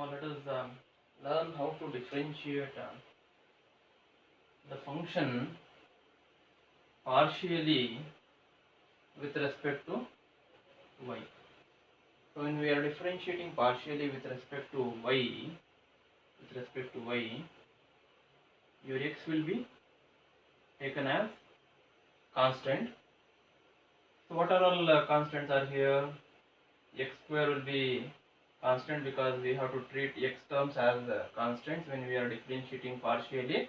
Now let us learn how to differentiate the function partially with respect to y. So when we are differentiating partially with respect to y, your x will be taken as constant. So what are all constants are here? X square will be constant because we have to treat x terms as constants when we are differentiating partially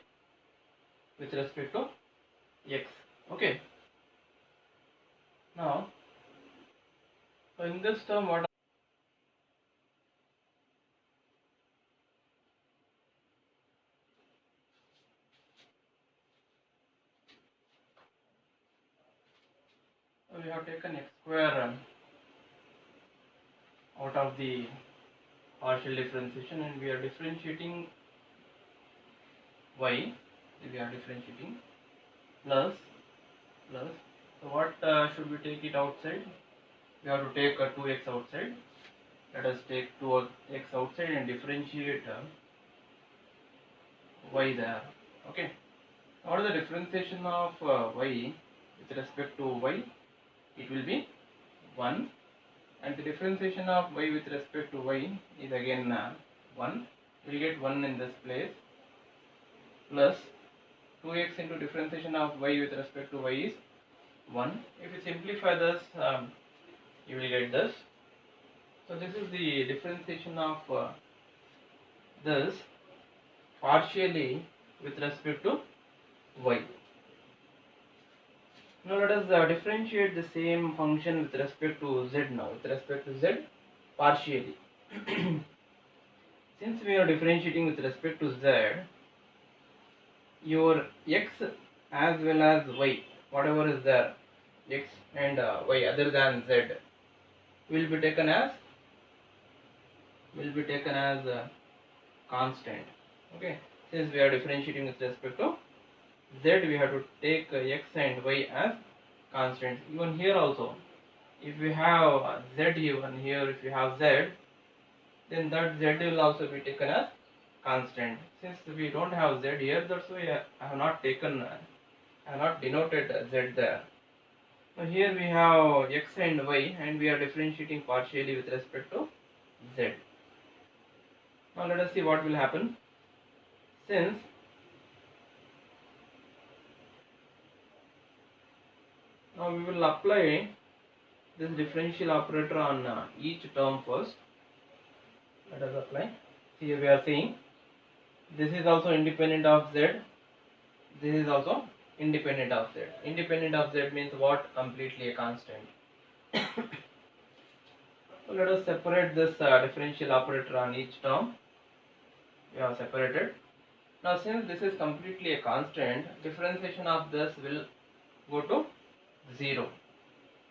with respect to x. Okay. Now, so in this term, what we have taken x square out of the partial differentiation, and we are differentiating y. We are differentiating plus. So what should we take it outside? We have to take 2x outside. Let us take 2x outside and differentiate y there. Okay. What is the differentiation of y with respect to y? It will be 1, and the differentiation of y with respect to y is again 1. We will get 1 in this place, plus 2x into differentiation of y with respect to y is 1. If you simplify this, you will get this. So this is the differentiation of this partially with respect to y. Now let us differentiate the same function with respect to z now. With respect to z, partially. Since we are differentiating with respect to z, your x as well as y, whatever is there, x and y other than z, will be taken as constant. Okay. Since we are differentiating with respect to z, we have to take x and y as constants. Even here also, if we have z even here, if you have z, then that z will also be taken as constant. Since we don't have z here, that's why I have not denoted z there. Now here we have x and y, and we are differentiating partially with respect to z. Now let us see what will happen. Since now we will apply this differential operator on each term first. Let us apply. Here we are saying this is also independent of z. This is also independent of z. Independent of z means what? Completely a constant. So let us separate this differential operator on each term. We have separated. Now since this is completely a constant, differentiation of this will go to 0.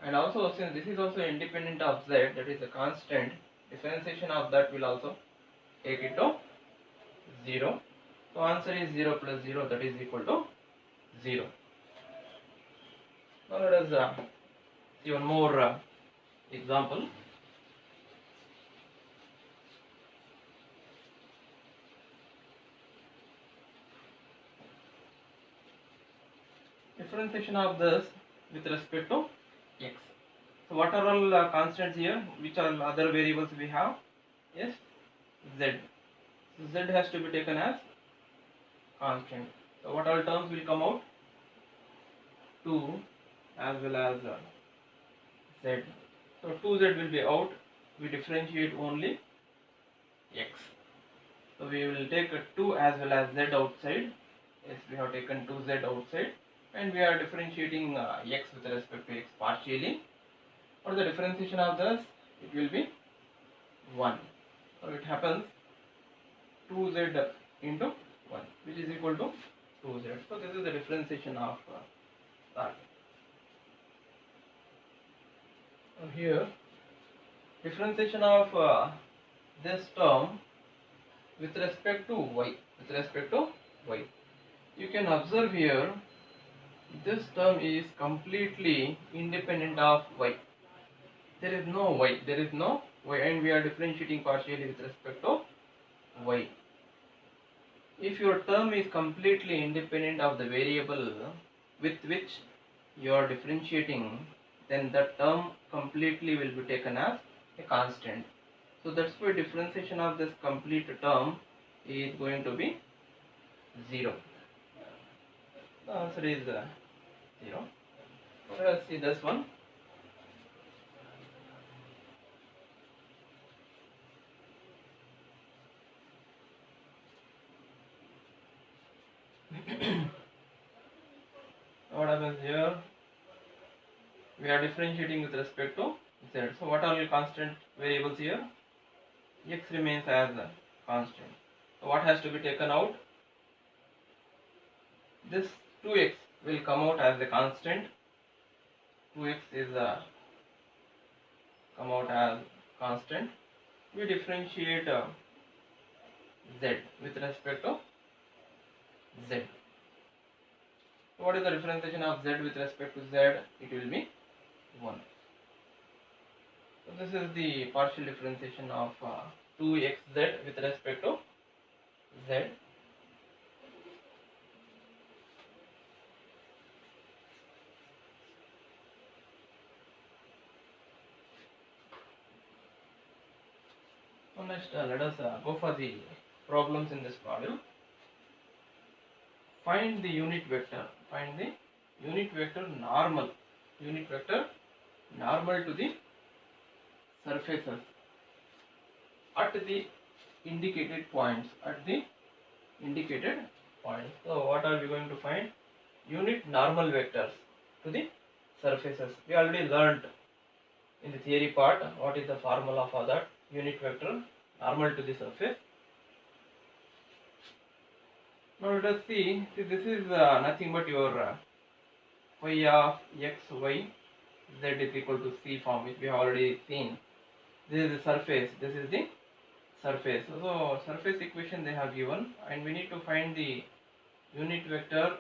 And also since this is also independent of z, that is a constant, differentiation of that will also take it to 0. So answer is 0 plus 0, that is equal to 0. Now let us see one more example. Differentiation of this with respect to x. So what are all constants here? Which are other variables we have? Yes, z. So z has to be taken as constant. So what all terms will come out? 2 as well as z. So 2z will be out. We differentiate only x. So we will take 2 as well as z outside. Yes, we have taken 2z outside, and we are differentiating x with respect to x partially. For the differentiation of this, it will be 1. So it happens 2z into 1, which is equal to 2z. So this is the differentiation of that. So here, differentiation of this term with respect to y. You can observe here, this term is completely independent of y. There is no y, and we are differentiating partially with respect to y. If your term is completely independent of the variable with which you are differentiating, then that term completely will be taken as a constant. So that's why differentiation of this complete term is going to be 0. The answer is 0. Let's see this one. What happens here? We are differentiating with respect to z. So what are the constant variables here? X remains as a constant. So what has to be taken out? This 2x will come out as a constant. 2x is come out as constant. We differentiate z with respect to z. So what is the differentiation of z with respect to z? It will be 1. So this is the partial differentiation of 2xz with respect to z. So next let us go for the problems in this module. Find the unit vector. Find the unit vector normal. Unit vector normal to the surfaces at the indicated points. At the indicated points. So what are we going to find? Unit normal vectors to the surfaces. We already learnt in the theory part what is the formula for that unit vector normal to the surface. Now let us see this is nothing but your phi of x, y, z is equal to c form, which we have already seen. This is the surface, this is the surface. So surface equation they have given, and we need to find the unit vector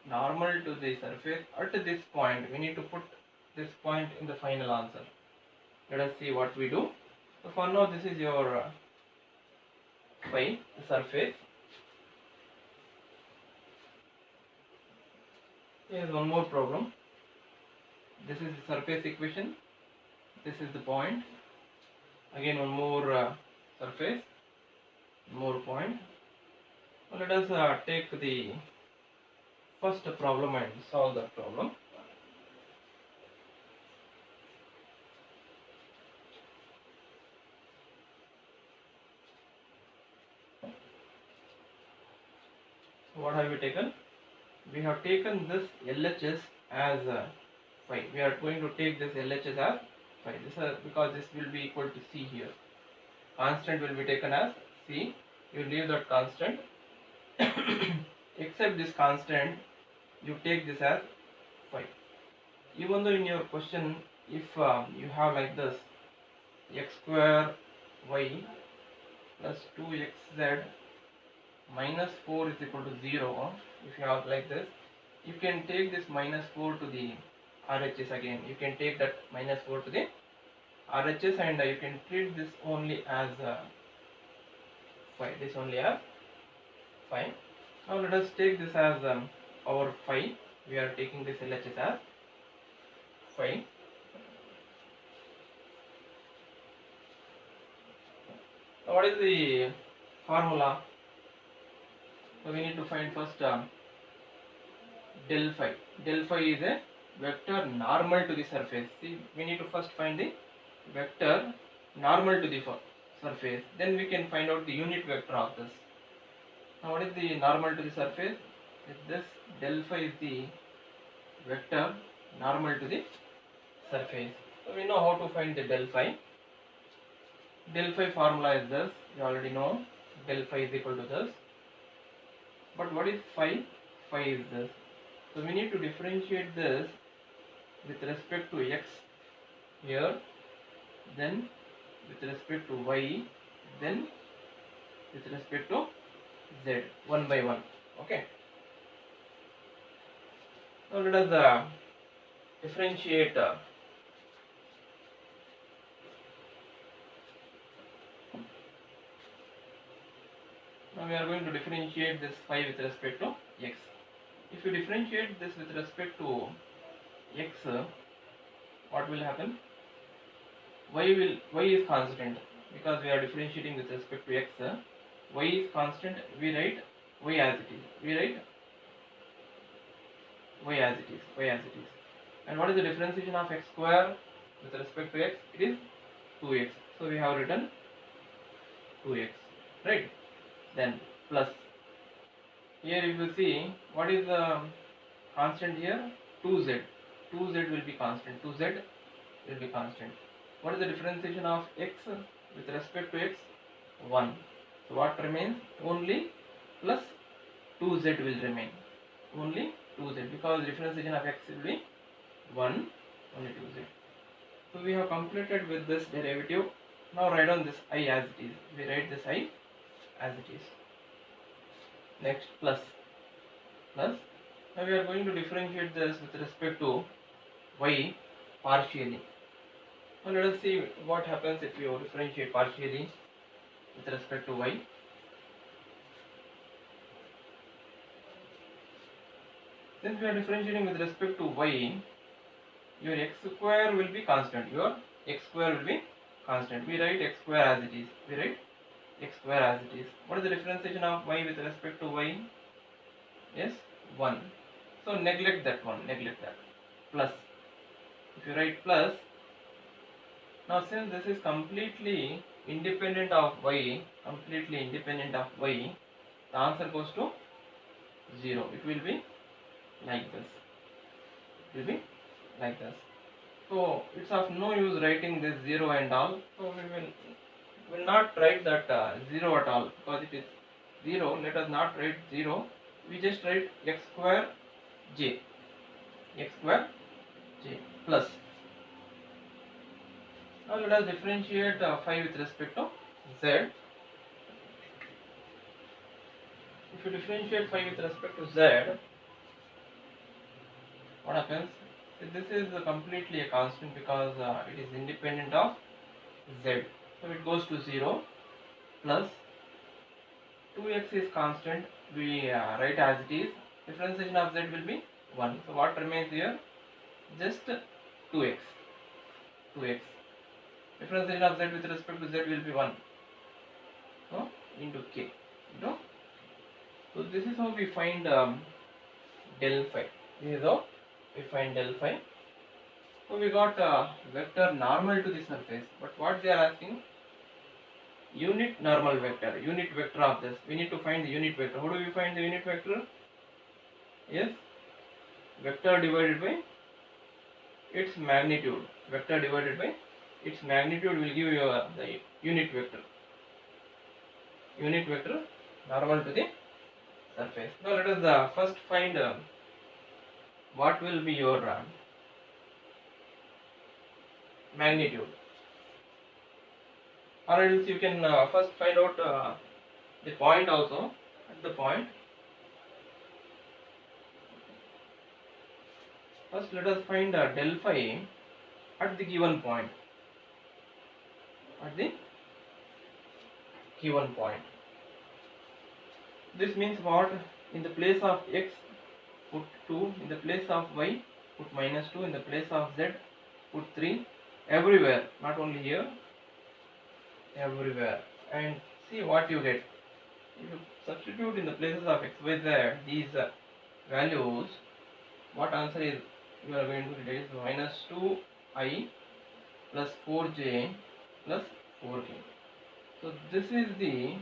normal to the surface at this point. We need to put this point in the final answer. Let us see what we do. So for now this is your phi, the surface. Here is one more problem. This is the surface equation. This is the point. Again one more surface, more point. So let us take the first problem and solve that problem. So what have we taken? We have taken this LHS as phi. We are going to take this LHS as phi. This because this will be equal to c here. Constant will be taken as c. You leave that constant. Except this constant, you take this as phi. Even though in your question, if you have like this x square y plus 2xz minus 4 is equal to 0, if you have like this, you can take this minus 4 to the RHS again. You can take that minus 4 to the RHS, and you can treat this only as phi. This only as phi. Now let us take this as our phi. We are taking this LHS as phi. Now what is the formula? So we need to find first del phi. Del phi is a vector normal to the surface. See, we need to first find the vector normal to the surface. Then we can find out the unit vector of this. Now what is the normal to the surface? This del phi is the vector normal to the surface. So we know how to find the del phi. Del phi formula is this. You already know del phi is equal to this. But what is phi? Phi is this. So we need to differentiate this with respect to x here, then with respect to y, then with respect to z, one by one. Okay. Now let us differentiate Now we are going to differentiate this phi with respect to x. If you differentiate this with respect to x, what will happen? Y is constant because we are differentiating with respect to x. Y is constant. We write y as it is. We write y as it is. Y as it is. And what is the differentiation of x square with respect to x? It is 2x. So we have written 2x, right? Then plus. Here if you see, what is the constant here? 2z. 2z will be constant. 2z will be constant. What is the differentiation of x with respect to x? 1. So what remains? Only plus 2z will remain. Only 2z, because differentiation of x will be 1, only 2z. So we have completed with this derivative. Now write down this I as it is. We write this I as it is. Next plus. Now we are going to differentiate this with respect to y partially. Now let us see what happens if you differentiate partially with respect to y. Since we are differentiating with respect to y, your x square will be constant. Your x square will be constant. We write x square as it is. We write x square as it is. What is the differentiation of y with respect to y? Yes, 1. So neglect that one. Neglect that. Plus. If you write plus, now since this is completely independent of y, the answer goes to 0. It will be like this. It will be like this. So it's of no use writing this 0 and all. So we will not write that 0 at all, because it is 0. Let us not write 0. We just write x square j. X square j plus. Now let us differentiate phi with respect to z. If you differentiate phi with respect to z, what happens? This is completely a constant because it is independent of z. So it goes to 0 plus 2x is constant. We write as it is. Differentiation of z will be 1. So what remains here? Just 2x. 2x. Differentiation of z with respect to z will be 1. So into k. So this is how we find del phi. This is how we find del phi. So we got vector normal to the surface. But what they are asking? Unit normal vector. Unit vector of this. We need to find the unit vector. How do we find the unit vector? Yes. Vector divided by its magnitude. Vector divided by its magnitude will give you the unit vector. Unit vector normal to the surface. Now let us first find what will be your magnitude. Or else you can first find out the point also. At the point, first let us find del phi at the given point. At the given point. This means what? In the place of x, put 2. In the place of y, put -2. In the place of z, put 3. Everywhere, not only here, everywhere. And see what you get. If you substitute in the places of x, y, z these values, what answer is you are going to get is -2i plus 4j plus 4k. So this is the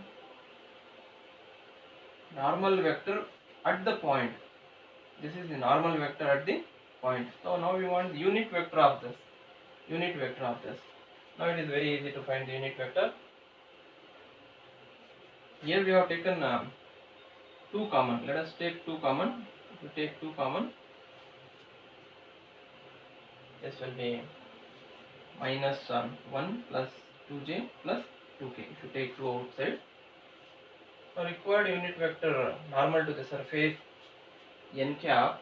normal vector at the point. This is the normal vector at the point. So now we want the unit vector of this. Unit vector of this. Now it is very easy to find the unit vector. Here we have taken 2 common. Let us take 2 common. If you take 2 common, this will be -1 plus 2j plus 2k. If you take 2 outside. Now required unit vector normal to the surface n cap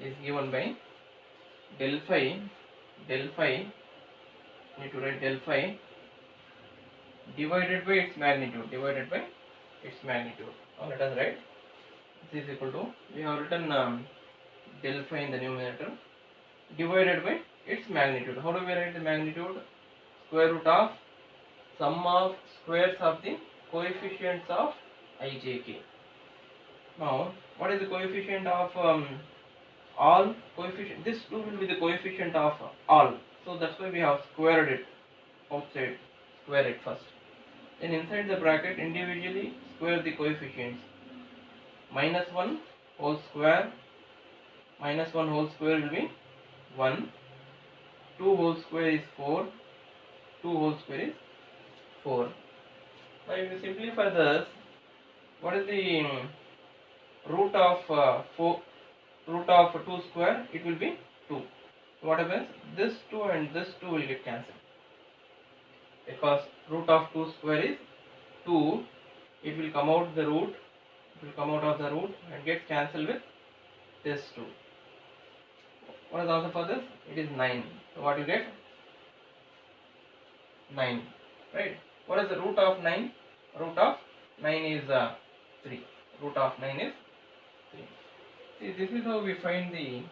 is given by del phi, need to write del phi divided by its magnitude, divided by its magnitude. Now let us write this is equal to, we have written del phi in the numerator, divided by its magnitude. How do we write the magnitude? Square root of sum of squares of the coefficients of ijk. Now what is the coefficient of all? Coefficient, this 2 will be the coefficient of all, so that's why we have squared it outside. Square it first, then inside the bracket individually square the coefficients. -1 whole square, -1 whole square will be 1, 2 whole square is 4, 2 whole square is 4. Now if you simplify this, what is the root of 2 square? It will be 2. What happens? This 2 and this 2 will get cancelled, because root of 2 square is 2. It will come out the root, it will come out of the root and get cancelled with this 2. What is the answer for this? It is 9. So what you get? 9, right? What is the root of 9? Root of 9 is 3. Root of 9 is 3. See, this is how we find the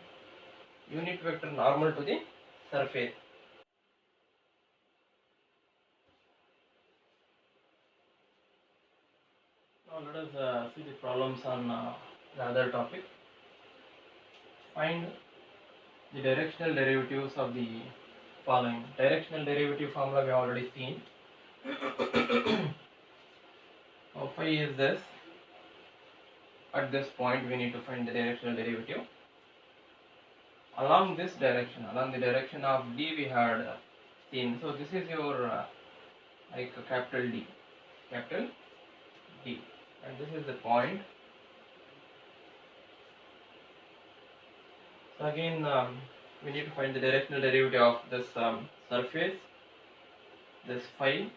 unit vector normal to the surface. Now let us see the problems on the other topic. Find the directional derivatives of the following. Directional derivative formula we have already seen. Now phi is this. At this point we need to find the directional derivative. Along this direction, along the direction of D we had seen. So this is your like capital D, capital D, and this is the point. So again we need to find the directional derivative of this surface, this phi,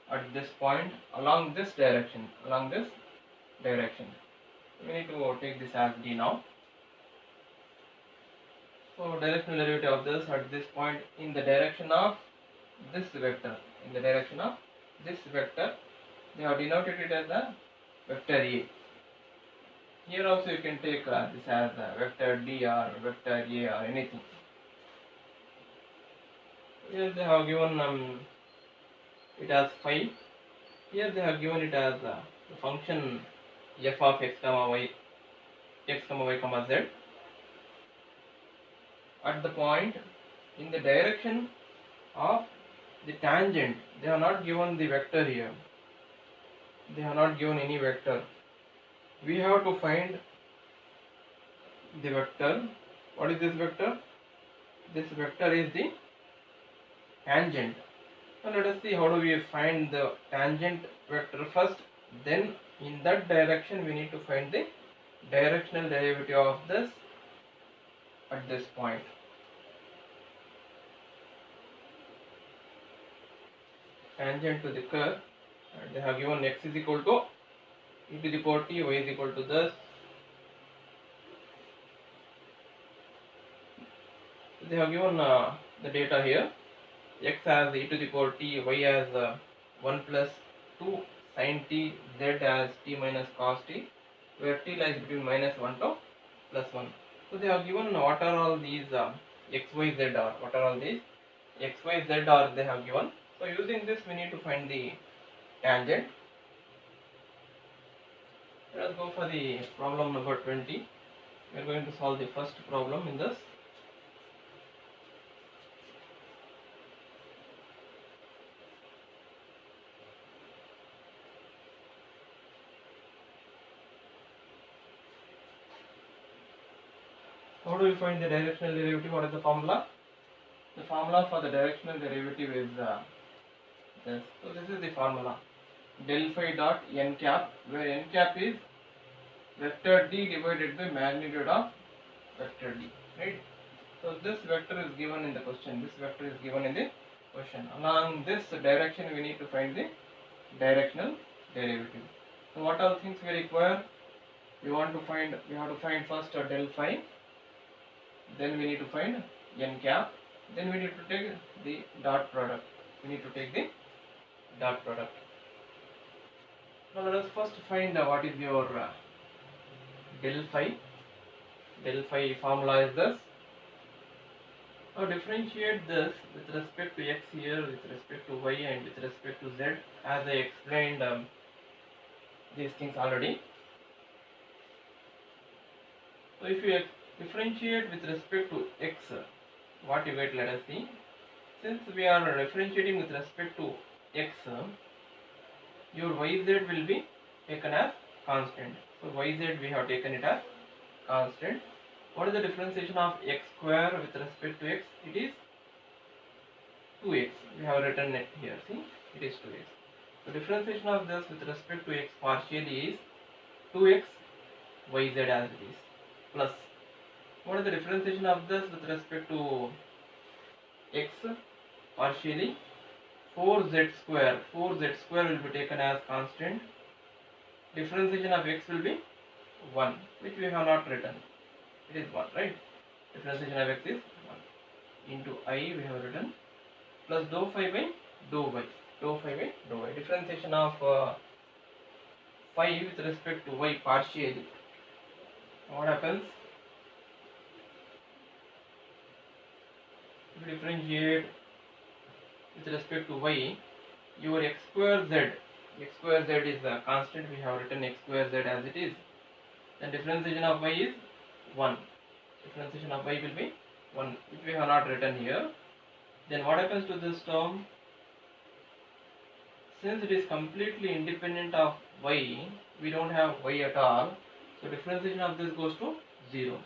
at this point along this direction, along this direction. We need to take this as D now. So directional derivative of this at this point in the direction of this vector, in the direction of this vector, they have denoted it as a vector A. Here also you can take this as a vector D or vector A or anything. Here they have given it as phi. Here they have given it as the function f of x comma y, z. At the point in the direction of the tangent, they have not given the vector here. They have not given any vector. We have to find the vector. What is this vector? This vector is the tangent. So let us see how do we find the tangent vector first. Then in that direction we need to find the directional derivative of this at this point. Tangent to the curve, and they have given x is equal to e to the power t, y is equal to this. They have given the data here. X as e to the power t, y as 1 plus 2 sin t, z as t minus cos t, where t lies between -1 to +1. So they have given what are all these x, y, z are. What are all these x, y, z are they have given. So using this we need to find the tangent. Let us go for the problem number 20. We are going to solve the first problem in this. How do we find the directional derivative? What is the formula? The formula for the directional derivative is this. So this is the formula. Del phi dot n cap, where n cap is vector d divided by magnitude of vector d. Right? So this vector is given in the question. This vector is given in the question. Along this direction we need to find the directional derivative. So what all things we require? We have to find first del phi. Then we need to find n cap. Then we need to take the dot product. We need to take the dot product. Now let us first find what is your del phi. Del phi formula is this. Now differentiate this with respect to x here, with respect to y, and with respect to z, as I explained these things already. So if you differentiate with respect to x, what you get, let us see. Since we are differentiating with respect to x, your yz will be taken as constant. So yz we have taken it as constant. What is the differentiation of x square with respect to x? It is 2x. We have written it here. See, it is 2x. So differentiation of this with respect to x partially is 2x yz as it is, plus what is the differentiation of this with respect to x partially 4z square. 4z square will be taken as constant. Differentiation of x will be 1, which we have not written. It is 1, right? Differentiation of x is 1 into I we have written, plus dou phi by dou y. Dou phi by dou y. Differentiation of phi with respect to y partially. What happens? If you differentiate with respect to y, your x square z is a constant. We have written x square z as it is. Then differentiation of y is 1. Differentiation of y will be 1, which we have not written here. Then what happens to this term? Since it is completely independent of y, we don't have y at all. So differentiation of this goes to 0.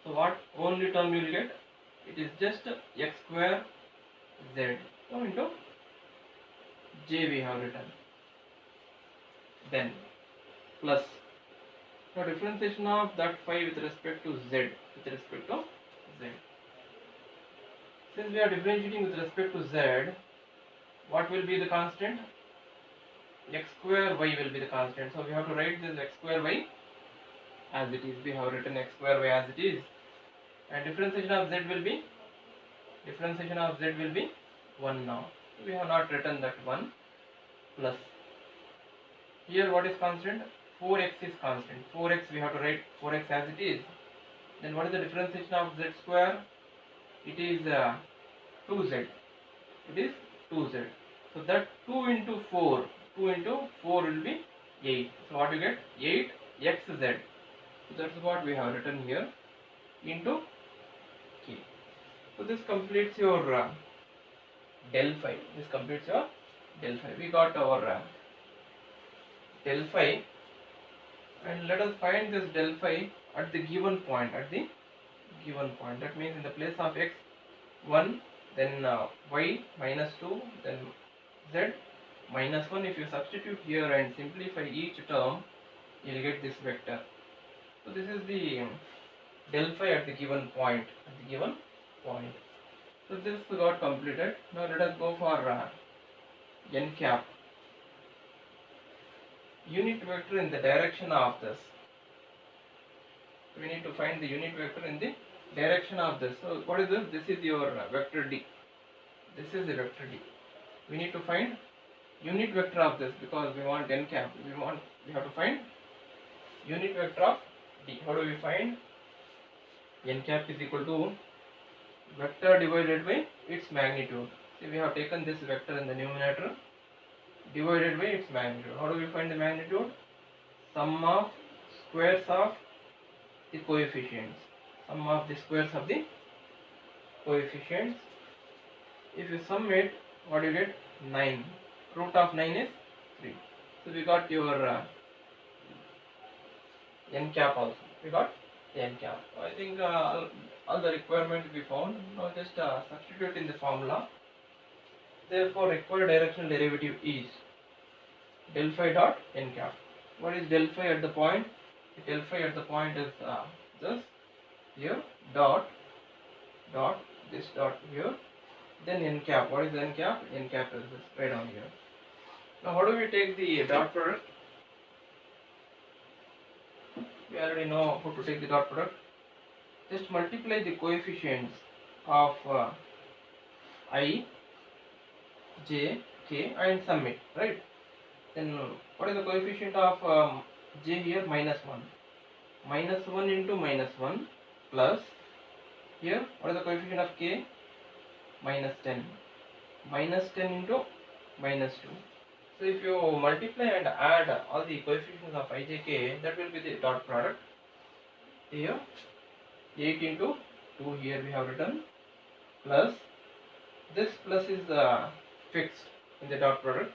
So what only term you will get? It is just x square z. So into j we have written. Then plus. Now differentiation of that phi with respect to z. Since we are differentiating with respect to z, what will be the constant? X square y will be the constant. So we have to write this x square y as it is. We have written x square y as it is. And differentiation of z will be 1 now. We have not written that 1, plus here what is constant? 4x is constant. 4x we have to write 4x as it is. Then what is the differentiation of z square? It is 2z. It is 2z. So that 2 into 4 will be 8. So what you get? 8xz. So that's what we have written here into k. So this completes your del phi. We got our del phi, and let us find this del phi at the given point. That means in the place of x 1, then y minus 2, then z minus 1. If you substitute here and simplify each term, you will get this vector. So this is the del phi at the given point. So this got completed. Now let us go for n cap. Unit vector in the direction of this. We need to find the unit vector in the direction of this. So what is this? This is your vector d. This is the vector d. We need to find unit vector of this because we want n cap. We have to find unit vector of d. How do we find? N cap is equal to vector divided by its magnitude. See, we have taken this vector in the numerator divided by its magnitude. How do we find the magnitude? Sum of squares of the coefficients. If you sum it, what do you get? 9. Root of 9 is 3. So we got your n cap also. I think all the requirements we found. Now just substitute in the formula. Therefore required directional derivative is del phi dot n cap. What is del phi at the point? Del phi at the point is this here, dot, this dot here, then n cap. What is n cap? N cap is this right down here. Now how do we take the dot product? We already know how to take the dot product. Just multiply the coefficients of I, j k and sum it, right? Then what is the coefficient of j here? Minus 1. Minus 1 into minus 1 plus here what is the coefficient of k? Minus 10. Minus 10 into minus 2. So if you multiply and add all the coefficients of ijk, that will be the dot product. Here 8 into 2 here we have written plus this plus is fixed in the dot product.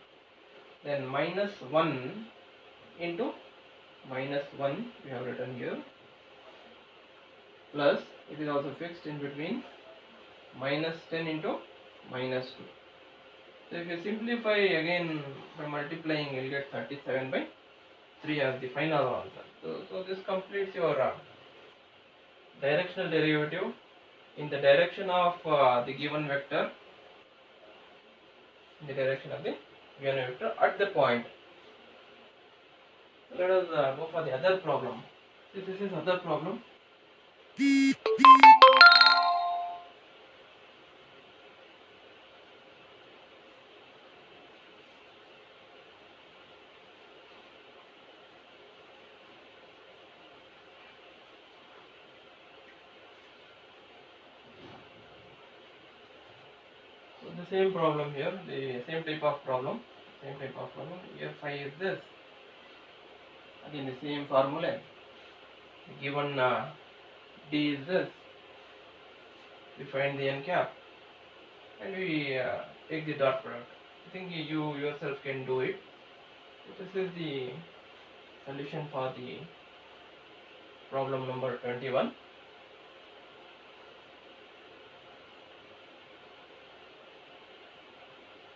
Then minus 1 into minus 1 we have written here plus it is also fixed in between minus 10 into minus 2. So if you simplify again by multiplying, you will get 37 by 3 as the final answer. So this completes your directional derivative in the direction of the given vector, in the direction of the given vector at the point. So let us go for the other problem. So this is other problem. So the same problem here, the same type of problem, Here phi is this. Again the same formula. Given d is this. We find the n cap and we take the dot product. I think you yourself can do it. So this is the solution for the problem number 21.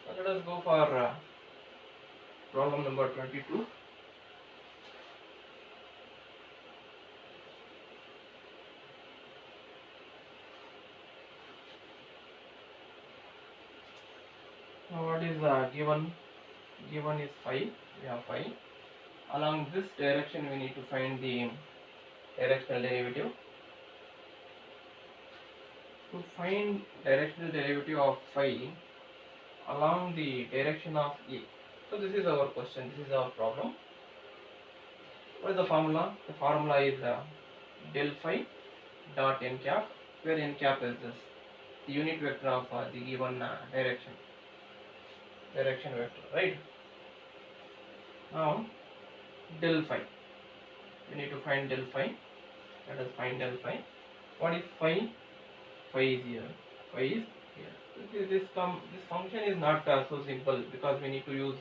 So let us go for problem number 22. Now what is given? Given is phi. We have phi. Along this direction we need to find the directional derivative. To find directional derivative of phi along the direction of A. So this is our question, this is our problem. What is the formula? The formula is del phi dot n cap, where n cap is this, the unit vector of the given direction vector, right? Now del phi, we need to find del phi. Let us find del phi. What is phi? Phi is here. Phi is here. This function is not so simple, because we need to use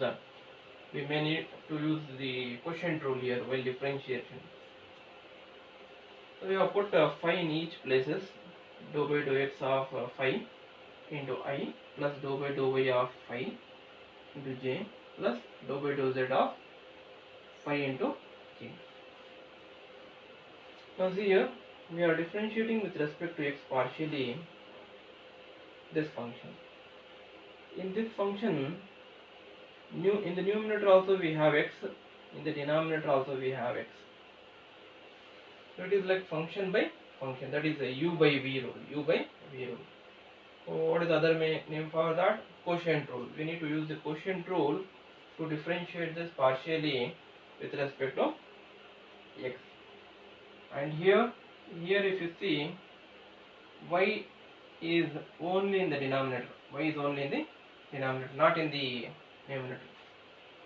we may need to use the quotient rule here while differentiation. So we have put phi in each places. Dou by dou x of phi into I plus dou by dou y of phi into j plus dou by dou z of phi into j. Now see here, we are differentiating with respect to x partially this function. In this function, in the numerator also we have x, in the denominator also we have x. So it is like function by function, that is a u by v rule. So what is the other name for that? Quotient rule. We need to use the quotient rule to differentiate this partially with respect to x. And here if you see, y is only in the denominator. Y is only in the denominator, not in the numerator.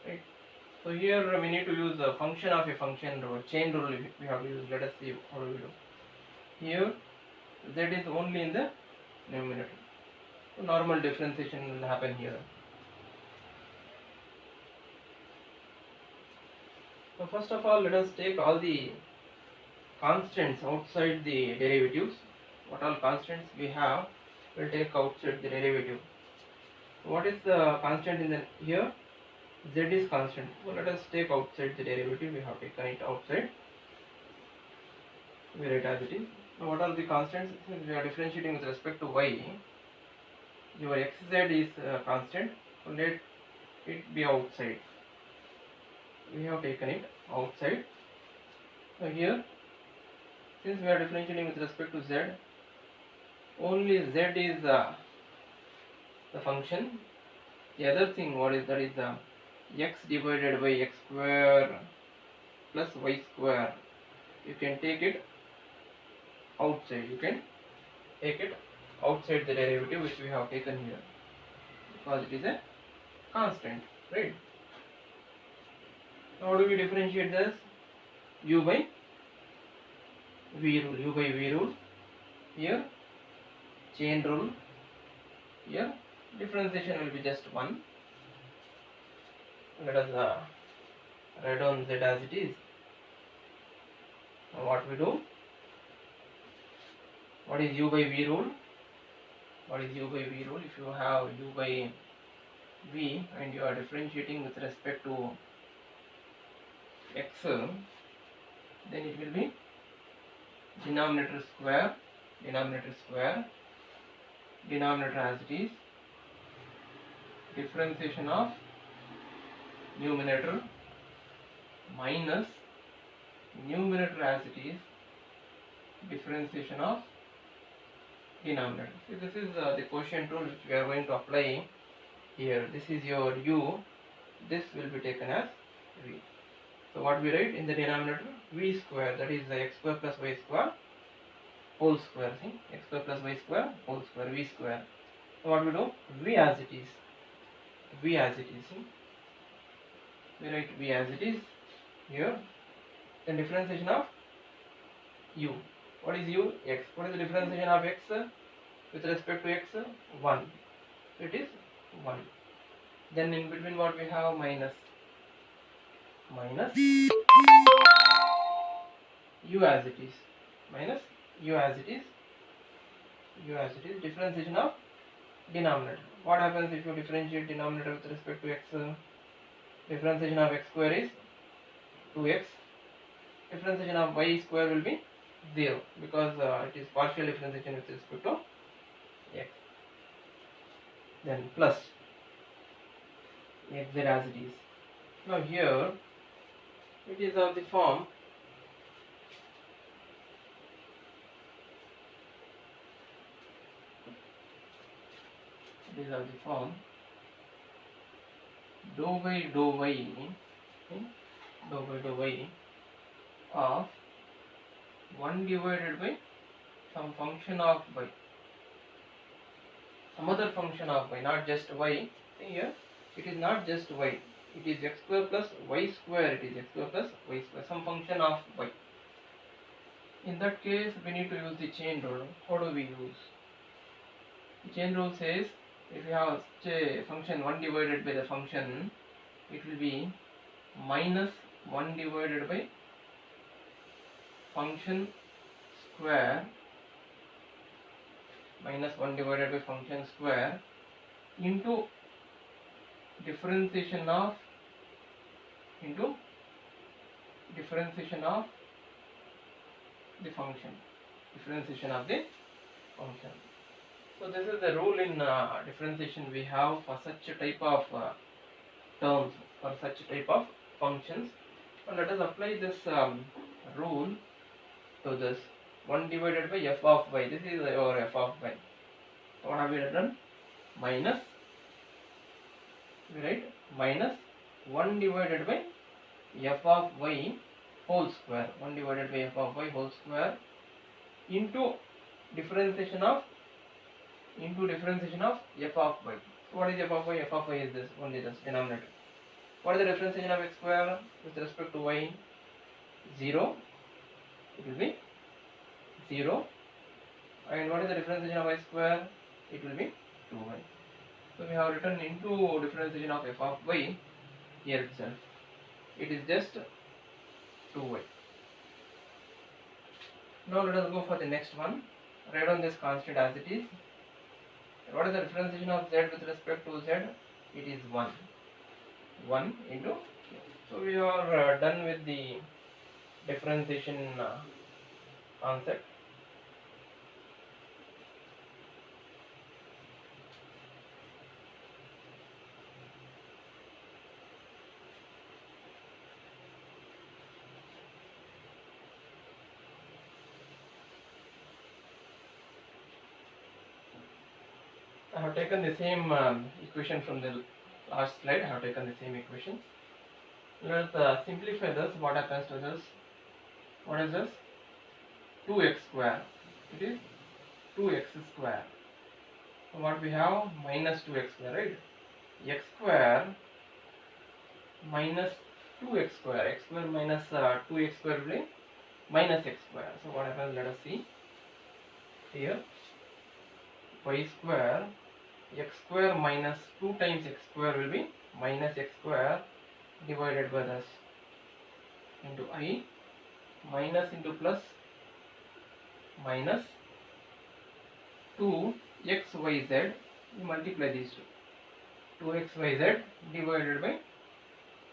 Right? So here we need to use a function of a function rule, chain rule we have to use. Let us see how we do. Here z is only in the numerator. So normal differentiation will happen here. So first of all, let us take all the constants outside the derivatives. What all constants we have, we'll take outside the derivative. So what is the constant in the here? Z is constant. So let us take outside the derivative. We have taken it outside. We write as it is. Now what are the constants? Since we are differentiating with respect to y, your xz is constant. So let it be outside. We have taken it outside. So here, since we are differentiating with respect to z, only z is the function, The other thing what is that is the x divided by x square plus y square. You can take it outside. You can take it outside the derivative which we have taken here because it is a constant, right? How do we differentiate this? U by V rule. U by V rule. Here chain rule. Here differentiation will be just 1. Let us write down z as it is. Now what we do? What is u by v rule? What is u by v rule? If you have u by v and you are differentiating with respect to x, then it will be denominator square, denominator as it is, differentiation of numerator minus numerator as it is, differentiation of denominator. See, this is the quotient rule which we are going to apply here. This is your u, this will be taken as v. So what we write in the denominator? V square, that is the x square plus y square whole square. See, x square plus y square whole square, v square. So what we do? V as it is. V as it is. See? We write v as it is here. Then differentiation of u. What is u? X. What is the differentiation of x with respect to x? 1. So it is 1. Then in between what we have? Minus u as it is. Minus u as it is. U as it is. Differentiation of denominator. What happens if you differentiate denominator with respect to x? Differentiation of x square is 2x. Differentiation of y square will be 0 because it is partial differentiation with respect to x. Then plus xz as it is. Now here it is of the form dou by dou y of 1 divided by some function of y, some other function of y, not just y. See here, it is not just y, it is x square plus y square, it is x square plus y square, some function of y. In that case, we need to use the chain rule. How do we use? The chain rule says, if you have such a function 1 divided by the function, it will be minus 1 divided by function square, minus 1 divided by function square into differentiation of the function, So this is the rule in differentiation we have for such a type of terms, for such type of functions. So let us apply this rule to this 1 divided by f of y. This is our f of y. So what have we written? Minus, we write minus 1 divided by f of y whole square, 1 divided by f of y whole square into differentiation of f of y. So what is f of y? F of y is this, only this denominator. What is the differentiation of x square with respect to y? 0. It will be 0. And what is the differentiation of y square? It will be 2y. So we have written into differentiation of f of y here itself. It is just 2y. Now let us go for the next one. Write down this constant as it is. What is the differentiation of z with respect to z? It is 1. 1 into. So we are done with the differentiation concept. I have taken the same equation from the last slide I have taken the same equations. Let's simplify this. What happens to this? What is this? 2x square. It is 2x square. So what we have? Minus 2x square, right? X square minus 2x square. X square minus 2x square will be minus x square. So what happens? Let us see here. Y square, x square minus 2 times x square will be minus x square divided by this into I, minus into plus minus 2xyz. You multiply these two. 2xyz divided by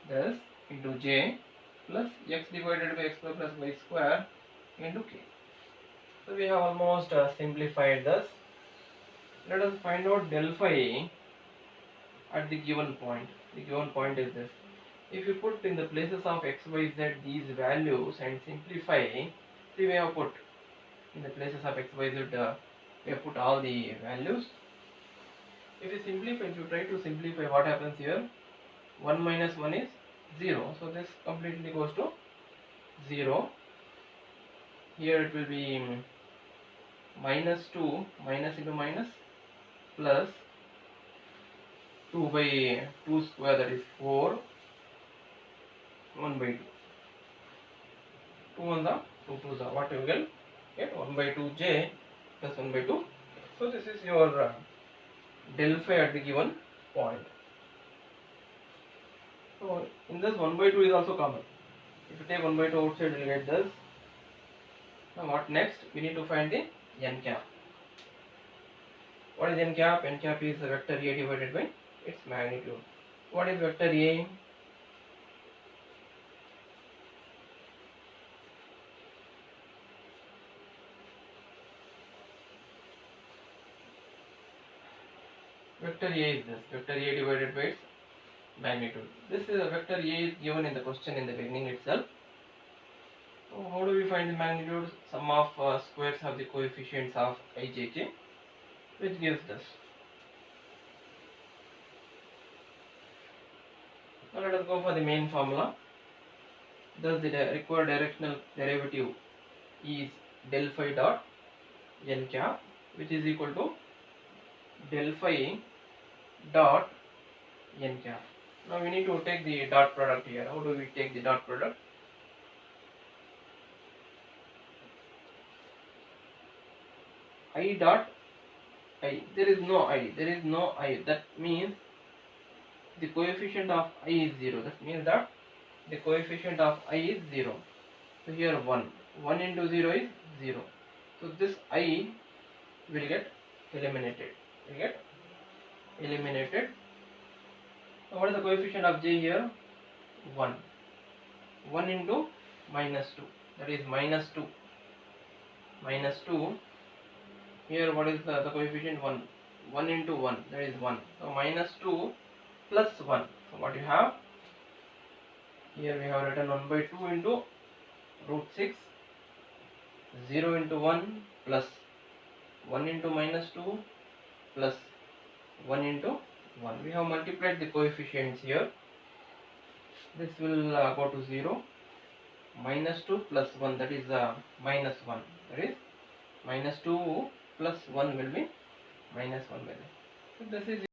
this into j plus x divided by x square plus y square into k. So we have almost simplified this. Let us find out del phi at the given point. The given point is this. If you put in the places of x, y, z these values and simplify, see we have put in the places of x, y, z, we have put all the values. If you simplify, if you try to simplify, what happens here? 1 minus 1 is 0. So this completely goes to 0. Here it will be minus 2, minus into minus, plus 2 by 2 square, that is 4, 1 by 2. 2 on the 2 2s are what you will get 1 by 2j plus 1 by 2. So this is your del phi at the given point. So in this 1 by 2 is also common. If you take 1 by 2 outside, you will get this. Now what next? We need to find the n cap. What is n cap? N cap is the vector A divided by its magnitude. What is vector A? Vector A is this. Vector A divided by its magnitude. This is a vector A is given in the question in the beginning itself. So how do we find the magnitude? Sum of squares of the coefficients of ijk, which gives this. Now let us go for the main formula. Thus the required directional derivative is del phi dot n cap, which is equal to del phi dot n cap. Now we need to take the dot product here. How do we take the dot product? I dot I. There is no I. There is no I. That means the coefficient of I is 0. That means that the coefficient of I is 0. So here 1. 1 into 0 is 0. So this I will get eliminated. So what is the coefficient of j here? 1. 1 into minus 2. That is minus 2. Minus 2. Here what is the coefficient? 1. 1 into 1. That is 1. So minus 2 plus 1. So what you have? Here we have written 1 by 2 into root 6. 0 into 1 plus 1 into minus 2 plus 1 into 1. We have multiplied the coefficients here. This will go to 0. Minus 2 plus 1, that is minus 1. That is minus 2 plus 1 will be minus 1 by that. So this is